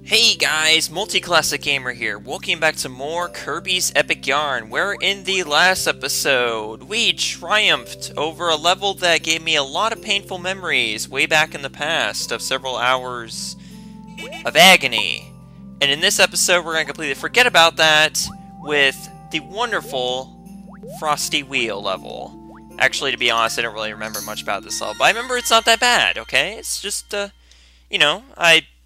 Hey guys, Multi-Classic Gamer here. Welcome back to more Kirby's Epic Yarn, where in the last episode, we triumphed over a level that gave me a lot of painful memories way back in the past of several hours of agony. And in this episode, we're going to completely forget about that with the wonderful Frosty Wheel level. Actually, to be honest, I don't really remember much about this level, but I remember it's not that bad, okay? It's just,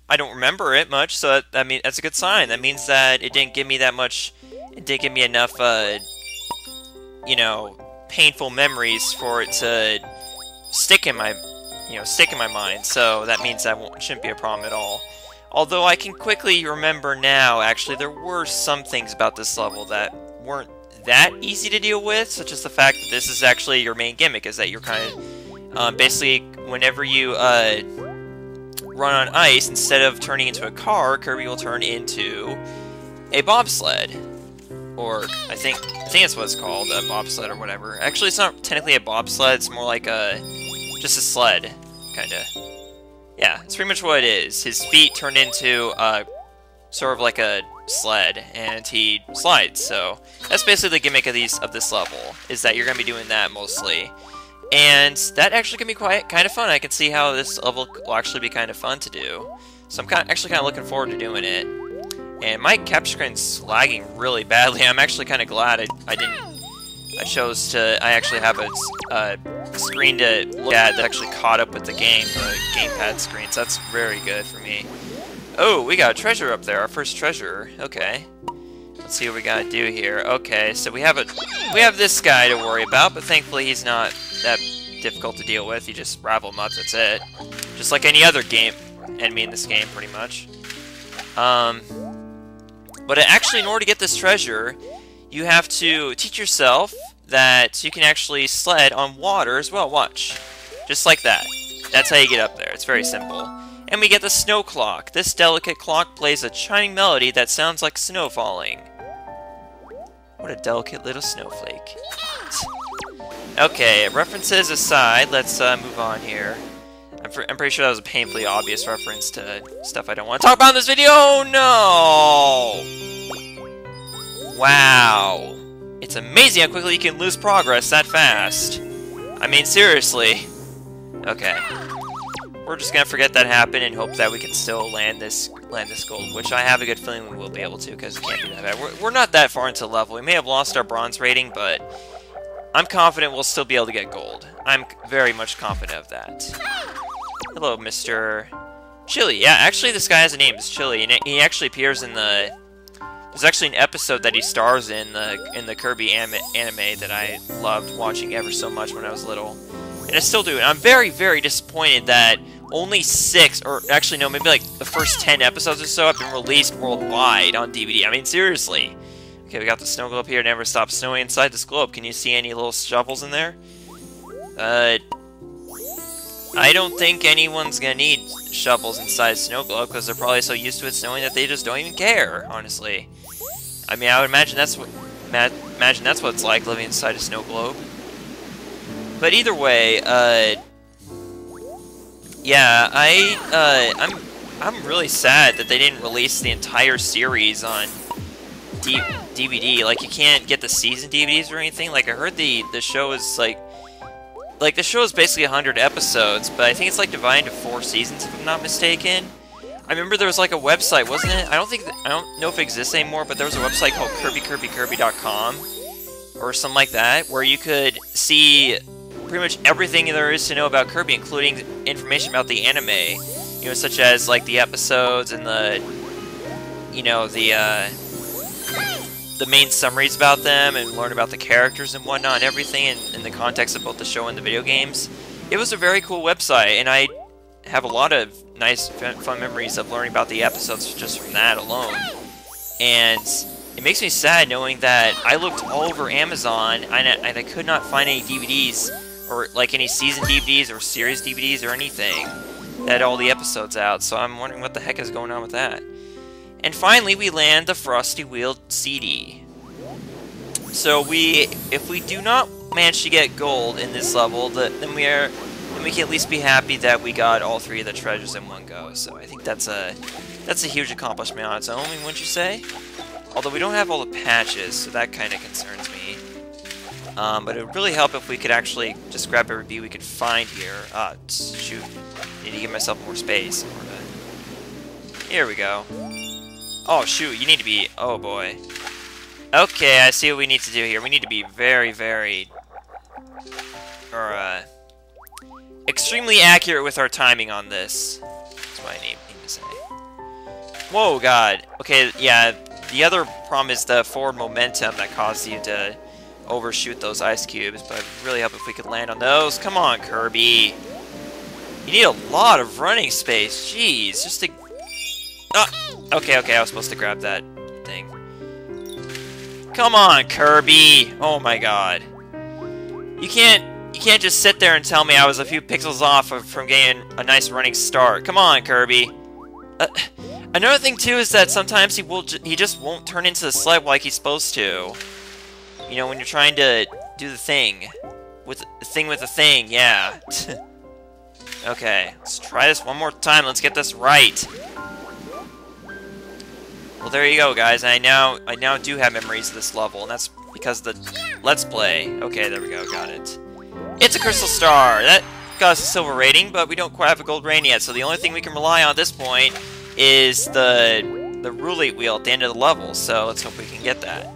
I don't remember it much, so that's a good sign. That means that it didn't give me that much. It didn't give me enough, painful memories for it to stick in my mind. So that means that shouldn't be a problem at all. Although I can quickly remember now, actually, there were some things about this level that weren't that easy to deal with, such as the fact that this is actually your main gimmick, is that you're kind of basically whenever you run on ice, instead of turning into a car, Kirby will turn into a bobsled. Or, I think that's what it's called, a bobsled or whatever. Actually, it's not technically a bobsled, it's more like just a sled, kinda. Yeah, it's pretty much what it is. His feet turn into, sort of like a sled, and he slides, so that's basically the gimmick of this level, is that you're gonna be doing that mostly. And that actually can be kind of fun. I can see how this level will actually be kind of fun to do. So I'm actually kind of looking forward to doing it. And my capture screen's lagging really badly. I'm actually kind of glad I chose to. I actually have a screen to look at that actually caught up with the gamepad screen. So that's very good for me. Oh, we got a treasure up there. Our first treasure. Okay. Let's see what we gotta do here. Okay, so we have this guy to worry about, but thankfully he's not that difficult to deal with. You just ravel him up, that's it. Just like any other enemy in this game, pretty much. But actually, in order to get this treasure, you have to teach yourself that you can actually sled on water as well. Watch. Just like that. That's how you get up there. It's very simple. And we get the snow clock. This delicate clock plays a chiming melody that sounds like snow falling. What a delicate little snowflake. Okay, references aside, let's move on here. I'm pretty sure that was a painfully obvious reference to stuff I don't want to talk about in this video. Oh, no! Wow. It's amazing how quickly you can lose progress that fast. I mean, seriously. Okay. We're just gonna forget that happened and hope that we can still land this gold, which I have a good feeling we will be able to, because it can't be that bad. We're not that far into the level. We may have lost our bronze rating, but I'm confident we'll still be able to get gold. I'm very much confident of that. Hello, Mr. Chili. Yeah, actually this guy has a name. It's Chili, and he actually appears in the... There's actually an episode that he stars in the Kirby anime that I loved watching ever so much when I was little. And I still do. And I'm very, very disappointed that only 6, or actually no, maybe like the first 10 episodes or so have been released worldwide on DVD. I mean, seriously. Okay, we got the snow globe here. Never stops snowing inside this globe. Can you see any little shovels in there? I don't think anyone's gonna need shovels inside a snow globe, because they're probably so used to it snowing that they just don't even care, honestly. I mean, I would imagine that's what it's like living inside a snow globe. But either way, yeah, I'm really sad that they didn't release the entire series on DVD. Like, you can't get the season DVDs or anything. Like, I heard the show is like the show is basically 100 episodes, but I think it's like divided into 4 seasons, if I'm not mistaken. I remember there was like a website, wasn't it? I don't know if it exists anymore, but there was a website called Kirby.com or something like that, where you could see pretty much everything there is to know about Kirby, including information about the anime, such as like the episodes and the main summaries about them, and learn about the characters and whatnot, and everything in the context of both the show and the video games. It was a very cool website, and I have a lot of nice, fun memories of learning about the episodes just from that alone. And it makes me sad knowing that I looked all over Amazon, and I could not find any DVDs, or like any season DVDs or series DVDs or anything that had all the episodes out, so I'm wondering what the heck is going on with that. And finally, we land the Frosty Wheel CD. So if we do not manage to get gold in this level, then we can at least be happy that we got all 3 of the treasures in one go. So I think that's a That's a huge accomplishment on its own, wouldn't you say? Although we don't have all the patches, so that kind of concerns me. But it would really help if we could actually just grab every bee we could find here. Shoot. Need to give myself more space. Here we go. Oh, shoot, you need to be... Oh, boy. Okay, I see what we need to do here. We need to be very, very... extremely accurate with our timing on this. That's what I need to say. Whoa, God. Okay, yeah, the other problem is the forward momentum that caused you to overshoot those ice cubes, but it would really help if we could land on those. Come on, Kirby. You need a lot of running space. Jeez, just to... Okay, I was supposed to grab that thing. Come on, Kirby! Oh my God. You can't just sit there and tell me I was a few pixels off from getting a nice running start. Come on, Kirby. Another thing too is that sometimes he just won't turn into the sled like he's supposed to. You know, when you're trying to do the thing with the thing, yeah. Okay, let's try this one more time. Let's get this right. Well, there you go, guys. I now do have memories of this level, and that's because of the Let's Play. Okay, there we go. Got it. It's a crystal star. That got us a silver rating, but we don't quite have a gold rating yet. So the only thing we can rely on at this point is the roulette wheel at the end of the level. So let's hope we can get that.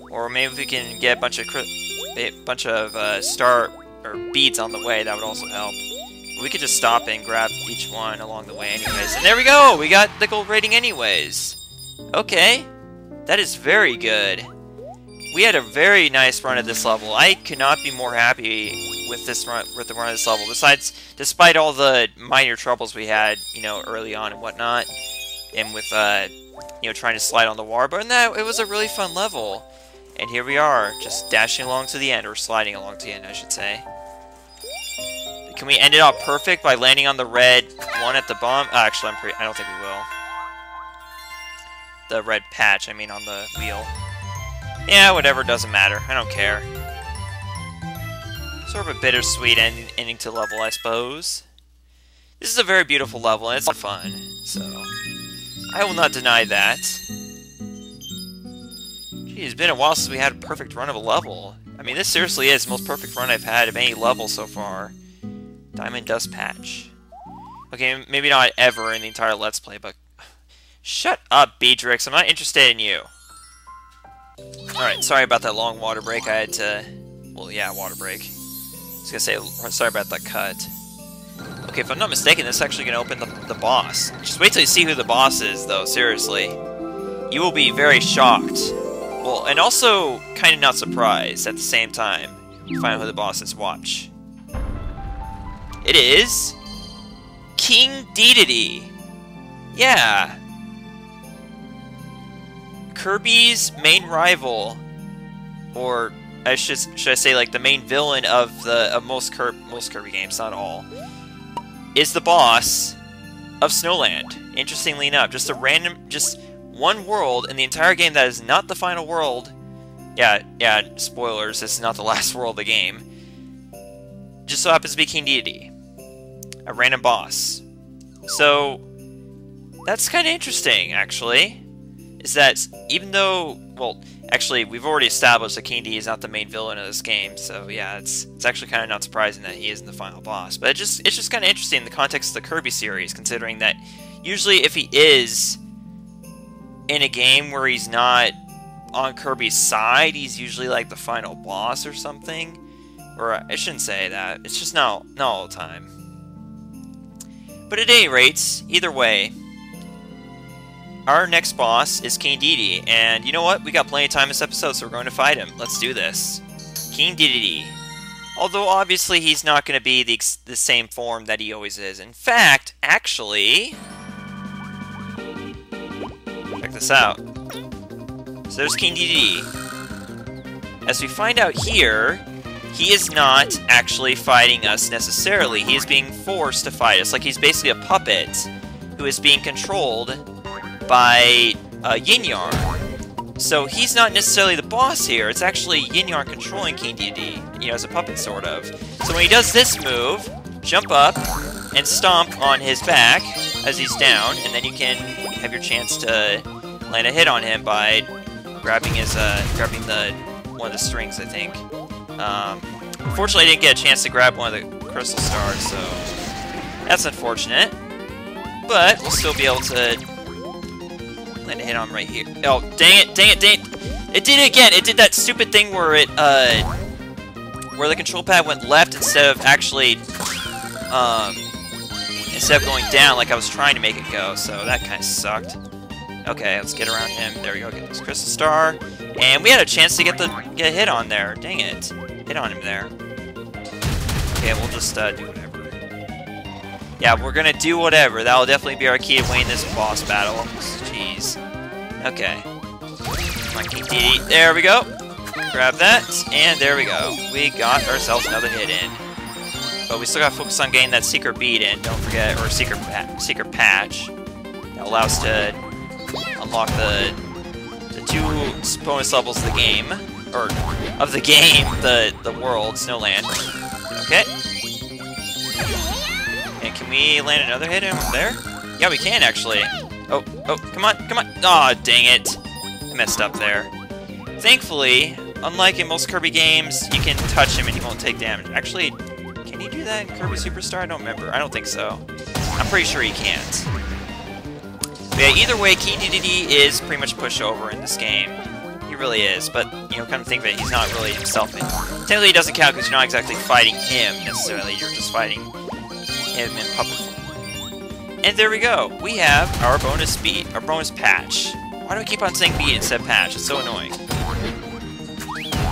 Or maybe we can get a bunch of star or beads on the way. That would also help. We could just stop and grab each one along the way anyways. And there we go! We got the gold rating anyways. Okay. That is very good. We had a very nice run at this level. I could not be more happy with the run of this level. Despite all the minor troubles we had, you know, early on and whatnot. And with, you know, trying to slide on the water. But it was a really fun level. And here we are, just dashing along to the end. Or sliding along to the end, I should say. Can we end it off perfect by landing on the red one at the bottom? Actually, I don't think we will. The red patch, I mean, on the wheel. Yeah, whatever, doesn't matter. I don't care. Sort of a bittersweet ending to the level, I suppose. This is a very beautiful level, and it's fun, so I will not deny that. Gee, it's been a while since we had a perfect run of a level. I mean, this seriously is the most perfect run I've had of any level so far. Diamond Dust Patch. Okay, maybe not ever in the entire Let's Play, but... Shut up, Beatrix. I'm not interested in you. Alright, sorry about that long water break. I had to... Well, yeah, water break. I was gonna say, sorry about that cut. Okay, if I'm not mistaken, this is actually gonna open the boss. Just wait till you see who the boss is, though, seriously. You will be very shocked. Well, and also kind of not surprised at the same time. You find out who the boss is. Watch. It is King Dedede. Yeah. Kirby's main rival, or should I say like the main villain of most Kirby games, not all, is the boss of Snowland. Interestingly enough, just one world in the entire game that is not the final world. Yeah, spoilers, this is not the last world of the game. Just so happens to be King Dedede. A random boss. So, that's kind of interesting, actually. Is that, even though, well, actually, we've already established that King Dedede is not the main villain of this game, so yeah, it's actually kind of not surprising that he isn't the final boss. But it's just kind of interesting in the context of the Kirby series, considering that usually if he is in a game where he's not on Kirby's side, he's usually like the final boss or something. Or, I shouldn't say that, it's just not all the time. But at any rate, either way, our next boss is King Dedede, and you know what? We got plenty of time in this episode, so we're going to fight him. Let's do this. King Dedede. Although, obviously, he's not going to be the same form that he always is. In fact, actually... Check this out. So there's King Dedede. As we find out here... He is not actually fighting us necessarily. He is being forced to fight us. Like he's basically a puppet who is being controlled by Yin Yarn. So he's not necessarily the boss here. It's actually Yin Yarn controlling King Dedede, you know, as a puppet sort of. So when he does this move, jump up and stomp on his back, as he's down, and then you can have your chance to land a hit on him by grabbing his, one of the strings, I think. Unfortunately, I didn't get a chance to grab one of the crystal stars, so that's unfortunate. But we'll still be able to land a hit on him right here. Oh, dang it, dang it, dang it! It did it again! It did that stupid thing where it, where the control pad went left instead of actually, instead of going down like I was trying to make it go, so that kind of sucked. Okay, let's get around him. There we go, get this crystal star. And we had a chance to get a hit on there. Dang it. Hit on him there. Okay, we'll just do whatever. Yeah, we're gonna do whatever. That'll definitely be our key to winning this boss battle. Jeez. Okay. Come on, King Dedede. There we go. Grab that, and there we go. We got ourselves another hit in. But we still gotta focus on getting that secret bead in, don't forget, or secret patch. That allows us to unlock the two bonus levels of the game. Or, of the game, the world, Snowland. Okay. And can we land another hit in there? Yeah, we can, actually. Oh, come on, come on. Aw, oh, dang it. I messed up there. Thankfully, unlike in most Kirby games, you can touch him and he won't take damage. Actually, can he do that in Kirby Superstar? I don't remember. I don't think so. I'm pretty sure he can't. But yeah, either way, King Dedede is pretty much pushover in this game. He really is, but, you know, kind of think that he's not really himself. Technically, he doesn't count because you're not exactly fighting him, necessarily. You're just fighting him in puppet form. And there we go. We have our bonus beat, our bonus patch. Why do I keep on saying beat instead of patch? It's so annoying.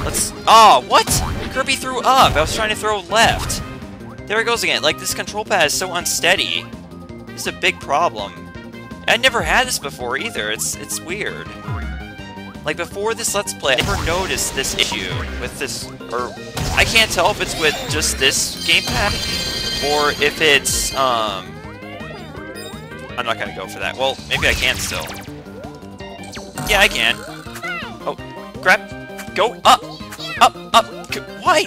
Let's... Oh, what? Kirby threw up. I was trying to throw left. There it goes again. Like, this control pad is so unsteady. It's a big problem. I never had this before, either. It's weird. Like, before this Let's Play, I never noticed this issue with this, or I can't tell if it's with just this gamepad, or if it's, I'm not gonna go for that. Well, maybe I can still. Yeah, I can. Oh, grab, go up, up, up. Why?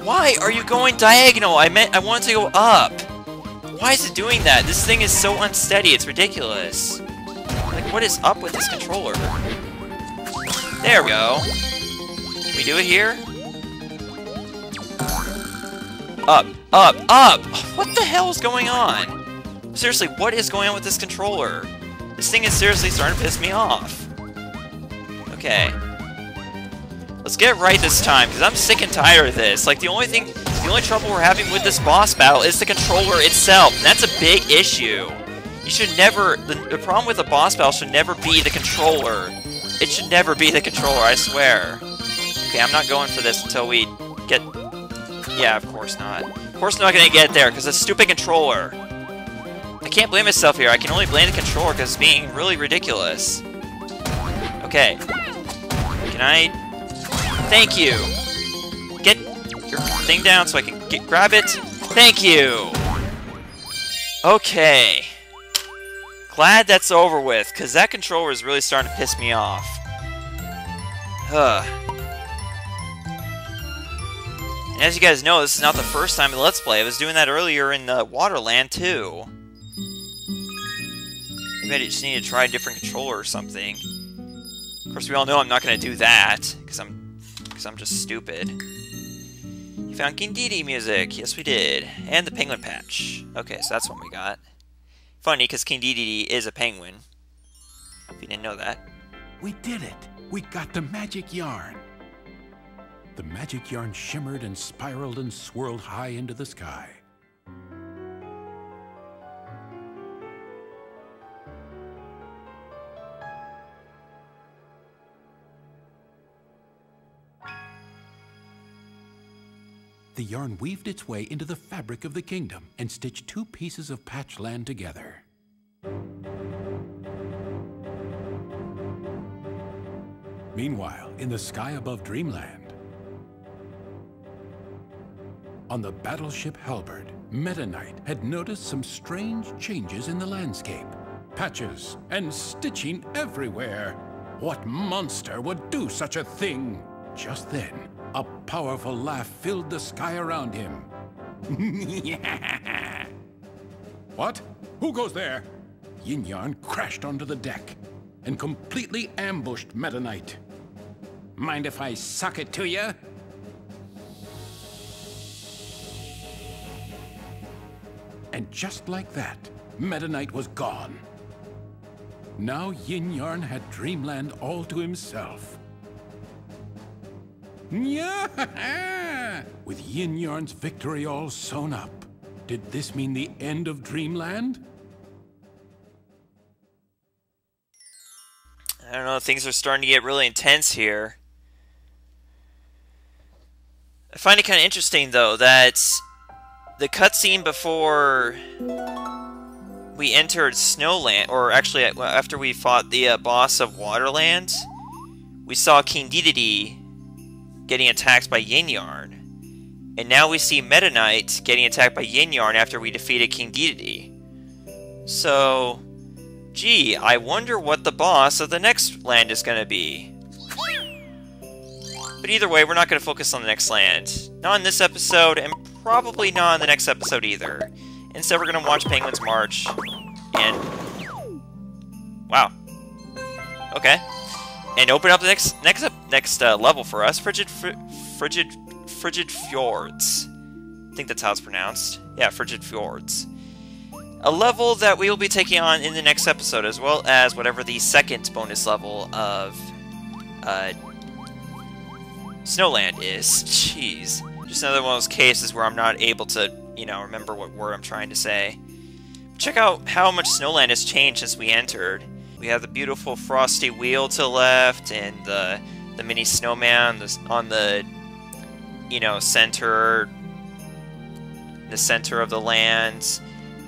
Why are you going diagonal? I wanted to go up. Why is it doing that? This thing is so unsteady, it's ridiculous. Like, what is up with this controller? There we go. Can we do it here? Up, up, up! What the hell is going on? Seriously, what is going on with this controller? This thing is seriously starting to piss me off. Okay. Let's get it right this time, because I'm sick and tired of this. Like, the only trouble we're having with this boss battle is the controller itself. And that's a big issue. You should never... The problem with a boss battle should never be the controller. It should never be the controller, I swear. Okay, I'm not going for this until we get... Yeah, of course not. Of course I'm not gonna get there, because it's a stupid controller. I can't blame myself here. I can only blame the controller because it's being really ridiculous. Okay. Can I... Thank you! Get your thing down so I can grab it. Thank you! Okay. Glad that's over with, because that controller is really starting to piss me off. And as you guys know, this is not the first time in Let's Play. I was doing that earlier in Waterland, too. Maybe I just need to try a different controller or something. Of course, we all know I'm not going to do that, because I'm just stupid. You found King Dedede music. Yes, we did. And the penguin patch. Okay, so that's what we got. Funny, because King Dedede is a penguin. If you didn't know that. We did it! We got the magic yarn! The magic yarn shimmered and spiraled and swirled high into the sky. The yarn weaved its way into the fabric of the kingdom and stitched two pieces of patch land together. Meanwhile, in the sky above Dreamland, on the battleship Halberd, Meta Knight had noticed some strange changes in the landscape. Patches and stitching everywhere. What monster would do such a thing? Just then, a powerful laugh filled the sky around him. What? Who goes there? Yin Yarn crashed onto the deck and completely ambushed Meta Knight. Mind if I suck it to you? And just like that, Meta Knight was gone. Now Yin Yarn had Dreamland all to himself. Yeah! With Yin Yarn's victory all sewn up, did this mean the end of Dreamland? I don't know, things are starting to get really intense here. I find it kind of interesting, though, that the cutscene before we entered Snowland, or actually after we fought the boss of Waterland, we saw King Dedede getting attacked by Yin Yarn. And now we see Meta Knight getting attacked by Yin Yarn after we defeated King Dedede. So, gee, I wonder what the boss of the next land is going to be. But either way, we're not going to focus on the next land. Not in this episode, and probably not in the next episode either. Instead, we're going to watch Penguin's March. And... wow. Okay. And open up the next level for us, Frigid Fjords. I think that's how it's pronounced. Yeah, Frigid Fjords. A level that we will be taking on in the next episode, as well as whatever the second bonus level of Snowland is. Jeez. Just another one of those cases where I'm not able to, you know, remember what word I'm trying to say. Check out how much Snowland has changed since we entered. We have the beautiful Frosty Wheel to the left, and the mini snowman on the, you know, center of the land.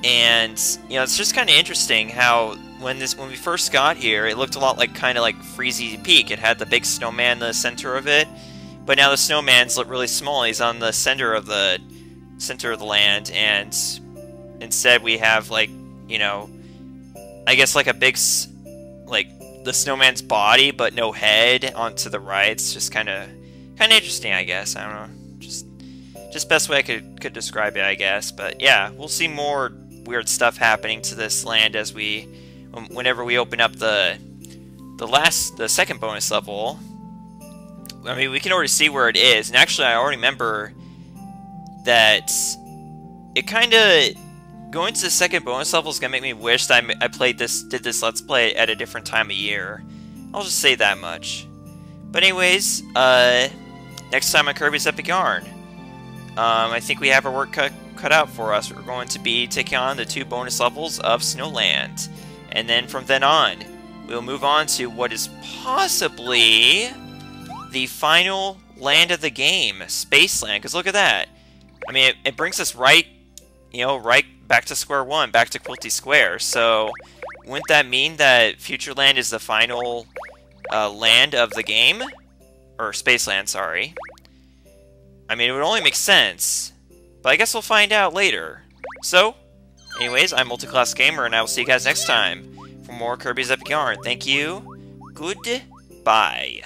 And, you know, it's just kind of interesting how when we first got here, it looked a lot like kind of like Freezy Peak. It had the big snowman in the center of it, but now the snowman's look really small. He's on the center of the land, and instead we have, like, you know, I guess like a big like the snowman's body but no head onto the right. It's just kind of interesting, I guess. I don't know, just best way I could describe it, I guess. But yeah, we'll see more weird stuff happening to this land as whenever we open up the second bonus level. I mean, we can already see where it is, and actually I already remember that it kind of going to the second bonus level is gonna make me wish that I did this Let's Play at a different time of year. I'll just say that much. But anyways, next time on Kirby's Epic Yarn, I think we have our work cut out for us. We're going to be taking on the 2 bonus levels of Snowland, and then from then on, we'll move on to what is possibly the final land of the game, Spaceland. Because look at that. I mean, it brings us right back to square one, back to Quilty Square. So, wouldn't that mean that Futureland is the final land of the game? Or Spaceland, sorry. I mean, it would only make sense. But I guess we'll find out later. So, anyways, I'm Multiclass Gamer, and I will see you guys next time for more Kirby's Epic Yarn. Thank you. Goodbye.